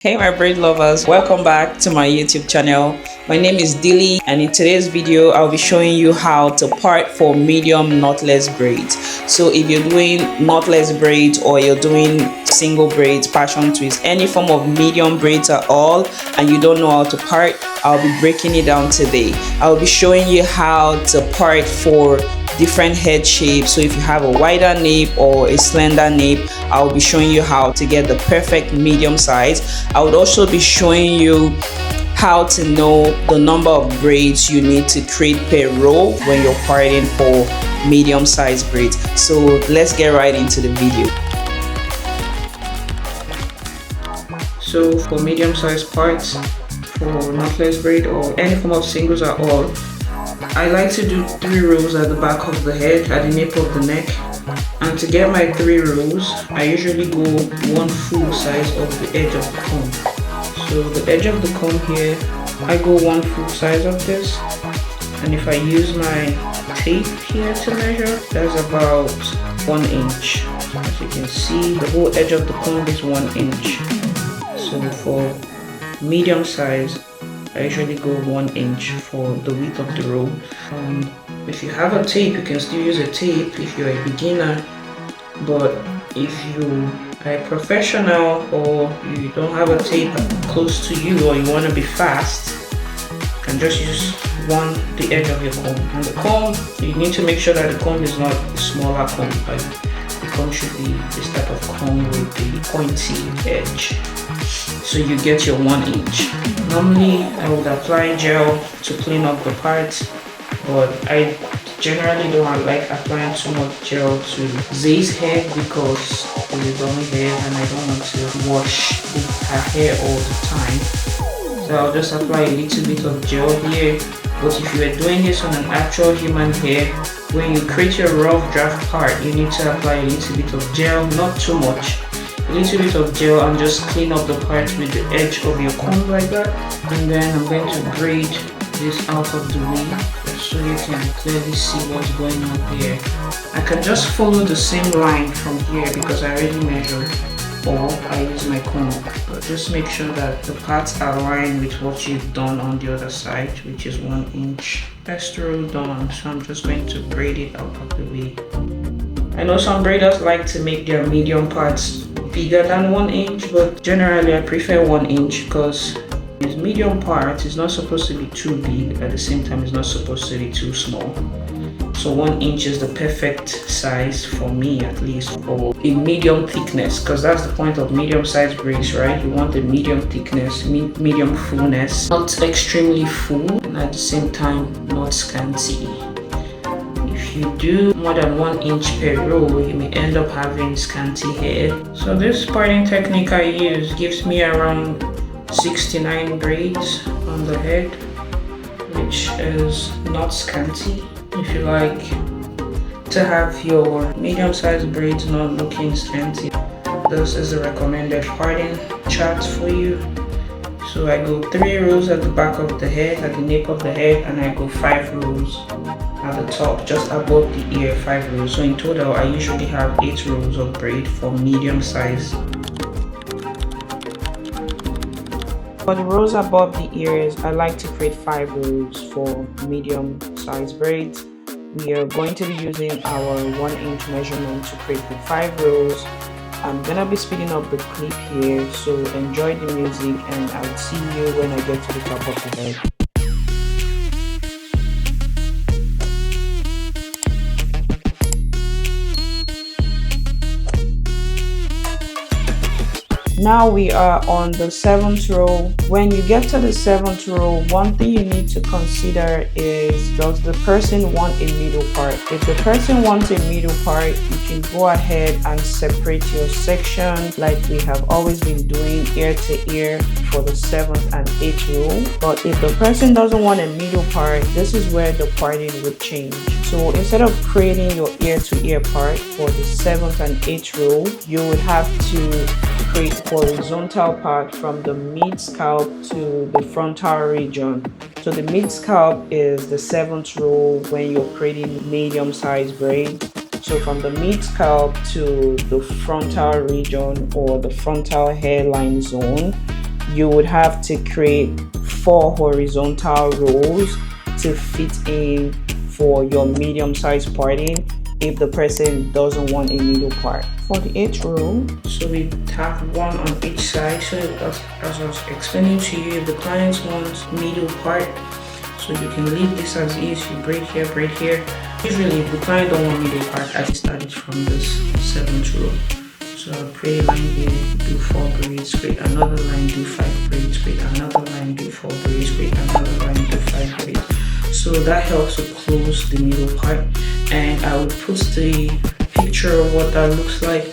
Hey my braid lovers, welcome back to my YouTube channel. My name is Dilly, and in today's video I'll be showing you how to part for medium knotless braids. So if you're doing knotless braids or you're doing single braids, passion twists, any form of medium braids at all, and you don't know how to part, I'll be breaking it down today. I'll be showing you how to part for different head shapes. So if you have a wider nape or a slender nape, I'll be showing you how to get the perfect medium size. I would also be showing you how to know the number of braids you need to create per row when you're parting for medium size braids. So let's get right into the video. So for medium size parts, for knotless braid or any form of singles at all, I like to do 3 rows at the back of the head, at the nape of the neck. And to get my 3 rows, I usually go 1 full size of the edge of the comb. So the edge of the comb here, I go 1 full size of this. And if I use my tape here to measure, that's about 1 inch. As you can see, the whole edge of the comb is 1 inch. So for medium size, I usually go 1 inch for the width of the row. If you have a tape, you can still use a tape if you're a beginner, but if you are a professional or you don't have a tape close to you or you want to be fast, you can just use the edge of your comb. And the comb, you need to make sure that the comb is not a smaller comb. Like the comb should be this type of comb with the pointy edge, so you get your 1 inch. Normally I would apply gel to clean up the parts, but I generally don't like applying too much gel to Zay's hair because it's a long hair and I don't want to wash her hair all the time. So I'll just apply a little bit of gel here. But if you are doing this on an actual human hair, when you create your rough draft part, you need to apply a little bit of gel, not too much. A little bit of gel, and just clean up the part with the edge of your comb like that. And then I'm going to braid this out of the way so you can clearly see what's going on here. I can just follow the same line from here because I already measured, or I use my comb. But just make sure that the parts align with what you've done on the other side, which is 1 inch. First row done, so I'm just going to braid it out of the way. I know some braiders like to make their medium parts bigger than 1 inch, but generally I prefer 1 inch because this medium part is not supposed to be too big, at the same time it's not supposed to be too small. So 1 inch is the perfect size for me, at least for a medium thickness, because that's the point of medium size braids, right? You want a medium thickness, medium fullness, not extremely full and at the same time not scanty. If you do more than 1 inch per row, you may end up having scanty hair. So this parting technique I use gives me around 69 braids on the head, which is not scanty. If you like to have your medium sized braids not looking scanty, this is the recommended parting chart for you. So I go 3 rows at the back of the head, at the nape of the head, and I go 5 rows at the top, just above the ear, 5 rows. So in total, I usually have 8 rows of braid for medium size. For the rows above the ears, I like to create 5 rows for medium size braids. We are going to be using our 1 inch measurement to create the 5 rows. I'm gonna be speeding up the clip here, so enjoy the music and I'll see you when I get to the top of the head. Now we are on the 7th row. When you get to the 7th row, one thing you need to consider is, does the person want a middle part? If the person wants a middle part, you can go ahead and separate your section like we have always been doing, ear to ear, for the 7th and 8th row. But if the person doesn't want a middle part, this is where the parting would change. So instead of creating your ear to ear part for the 7th and 8th row, you would have to create horizontal part from the mid scalp to the frontal region. So the mid scalp is the 7th row when you're creating medium size braid. So from the mid scalp to the frontal region or the frontal hairline zone, you would have to create 4 horizontal rows to fit in for your medium-sized parting if the person doesn't want a middle part. For the 8th row, so we have 1 on each side. So as I was explaining to you, if the client wants middle part, so you can leave this as is. You braid here, braid here. Usually if the client don't want middle part, I started from this 7th row. So I'll create a line here, do 4 braids, create another line, do 5 braids, create another line, do 4 braids, create another line, do 5 braids. So that helps to close the middle part, and I will put the picture of what that looks like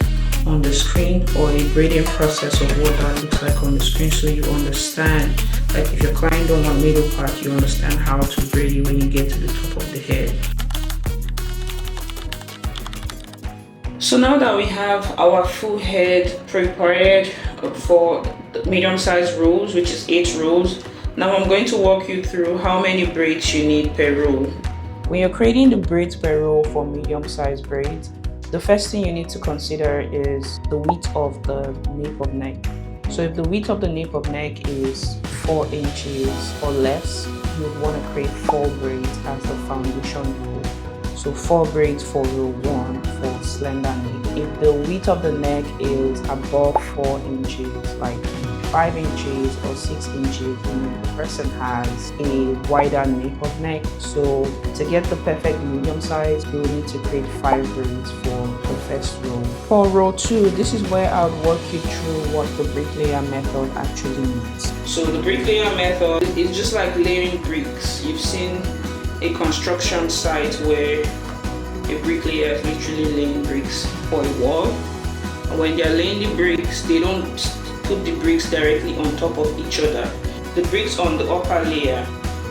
on the screen, or a braiding process of what that looks like on the screen, so you understand. Like if your client don't want middle part, you understand how to braid it when you get to the top of the head. So now that we have our full head prepared for the medium-sized rows, which is 8 rows, now I'm going to walk you through how many braids you need per row. When you're creating the braids per row for medium-sized braids, the first thing you need to consider is the width of the nape of neck. So if the width of the nape of neck is 4 inches or less, you would want to create 4 braids as the foundation row. So 4 braids for row 1 for slender nape. If the width of the neck is above 4 inches, like 5 inches or 6 inches, then the person has a wider nape of neck. So to get the perfect medium size, you will need to create 5 braids for the first row. For row 2, this is where I would walk you through what the bricklayer method actually means. So the bricklayer method is just like layering bricks. You've seen a construction site where a bricklayer is literally laying bricks for a wall. And when they're laying the bricks, they don't put the bricks directly on top of each other. The bricks on the upper layer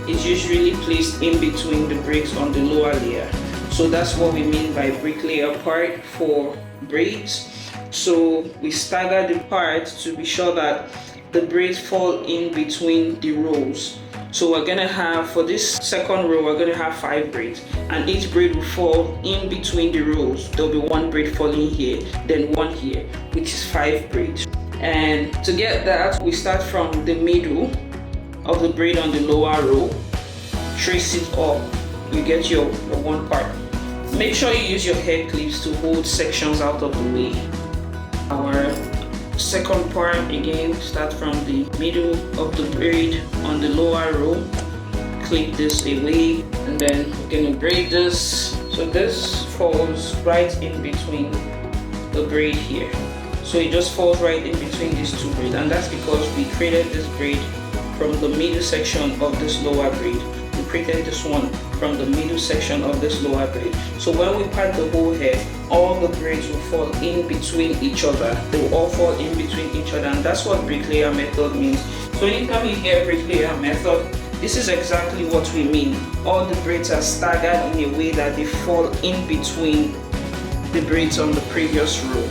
is usually placed in between the bricks on the lower layer. So that's what we mean by bricklayer part for braids. So we stagger the parts to be sure that the braids fall in between the rows. So we're gonna have, for this second row, we're gonna have 5 braids, and each braid will fall in between the rows. There'll be 1 braid falling here, then 1 here, which is 5 braids. And to get that, we start from the middle of the braid on the lower row, trace it up, you get your 1 part. Make sure you use your hair clips to hold sections out of the way. Our second part, again, start from the middle of the braid on the lower row, clip this away, and then we're gonna braid this. So this falls right in between the braid here. So it just falls right in between these 2 braids, and that's because we created this braid from the middle section of this lower braid. We created this one from the middle section of this lower braid. So when we part the whole head, all the braids will fall in between each other. They will all fall in between each other, and that's what bricklayer method means. So anytime you hear bricklayer method, this is exactly what we mean. All the braids are staggered in a way that they fall in between the braids on the previous row.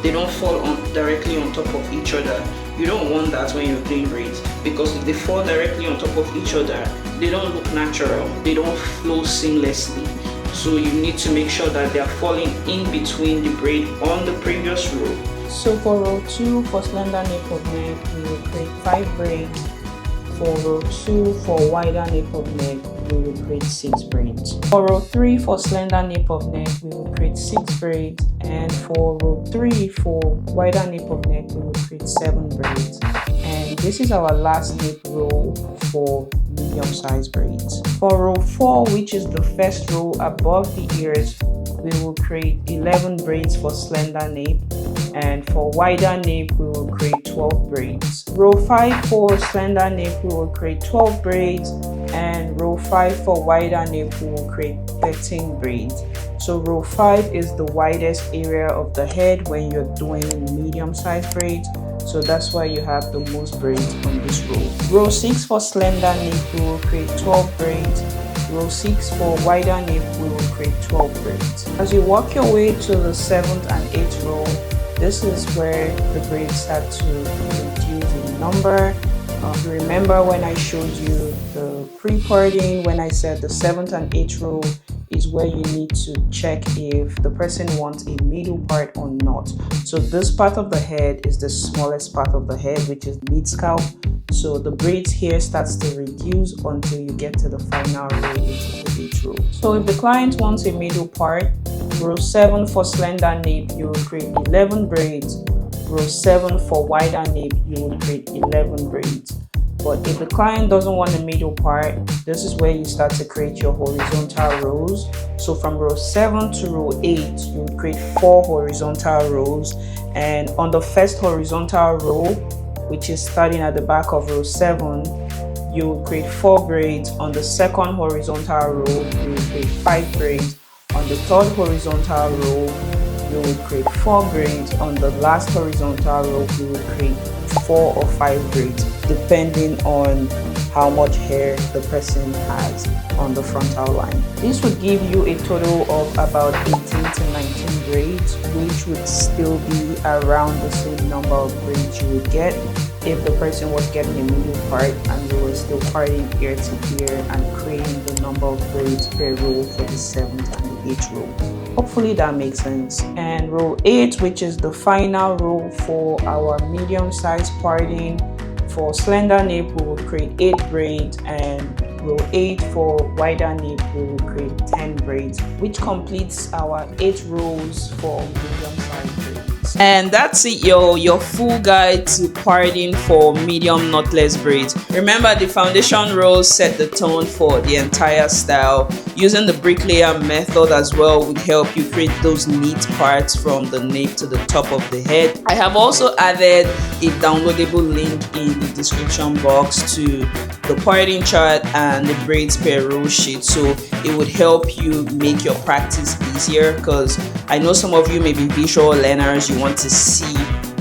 They don't fall directly on top of each other. You don't want that when you're doing braids, because if they fall directly on top of each other, they don't look natural. They don't flow seamlessly. So you need to make sure that they are falling in between the braid on the previous row. So for row 2, for slender nape of neck, we will create 5 braids. For row 2, for wider nape of neck, we will create 6 braids. For row 3, for slender nape of neck, we will create 6 braids. And for row 3, for wider nape of neck, we will create 7 braids. And this is our last nape row for medium-sized braids. For row 4, which is the first row above the ears, we will create 11 braids for slender nape, and for wider nape we will create 12 braids. Row 5 for slender nape we will create 12 braids, and row 5 for wider nape we will create 13 braids. So row 5 is the widest area of the head when you're doing medium-sized braids, so that's why you have the most braids on this row. Row 6 for slender nape we will create 12 braids. Row 6 for wider nape we will create 12 braids. As you work your way to the 7th and 8th row, this is where the braids start to reduce in number Remember when I showed you the pre-parting, when I said the 7th and 8th row is where you need to check if the person wants a middle part or not. So this part of the head is the smallest part of the head, which is mid scalp. So the braids here starts to reduce until you get to the final row, which is the 8th row. So if the client wants a middle part, row 7 for slender nape, you will create 11 braids. Row 7 for wider nape, you will create 11 braids. But if the client doesn't want a middle part, this is where you start to create your horizontal rows. So from row 7 to row 8, you will create 4 horizontal rows. And on the first horizontal row, which is starting at the back of row 7, you will create 4 braids. On the second horizontal row, you will create 5 braids. On the third horizontal row, you will create 4 braids. On the last horizontal row, you will create 4 or 5 braids, depending on how much hair the person has on the frontal line. This would give you a total of about 18 to 19 braids, which would still be around the same number of braids you would get if the person was getting a middle part and they were still parting ear to ear and creating the number of braids per row for the 7th and the 8th row. Hopefully that makes sense. And row 8, which is the final row for our medium size parting, for slender nape we will create 8 braids, and row 8 for wider nape we will create 10 braids, which completes our 8 rows for medium size braids. And that's it, your full guide to parting for medium knotless braids. Remember, the foundation rows set the tone for the entire style. Using the bricklayer method as well would help you create those neat parts from the nape to the top of the head. I have also added a downloadable link in the description box to the parting chart and the braids per row sheet, so it would help you make your practice easier, because I know some of you may be visual learners, you want to see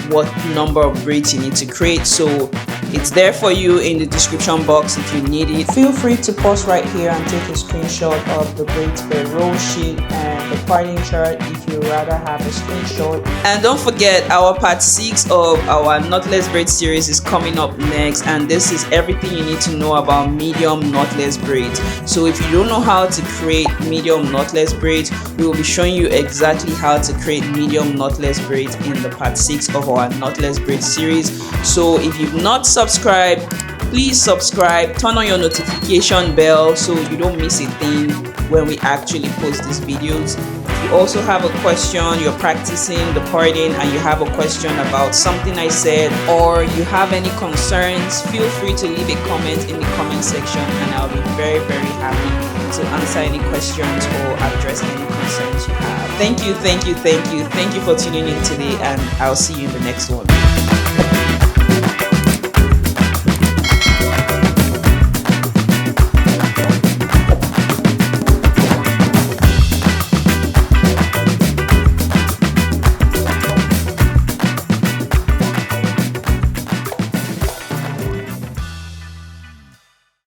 what number of braids you need to create, so it's there for you in the description box if you need it. Feel free to pause right here and take a screenshot of the braids per row sheet and the parting chart if you rather have a screenshot. And don't forget, our part 6 of our knotless braid series is coming up next, and this is everything you need to know about medium knotless braids. So if you don't know how to create medium knotless braids, we will be showing you exactly how to create medium knotless braids in the part 6 of our knotless braid series. So if you've not subscribed, please subscribe, turn on your notification bell so you don't miss a thing when we actually post these videos. If you also have a question, you're practicing the parting and you have a question about something I said, or you have any concerns, feel free to leave a comment in the comment section and I'll be very happy to answer any questions or address any concerns you have. Thank you for tuning in today, and I'll see you in the next one.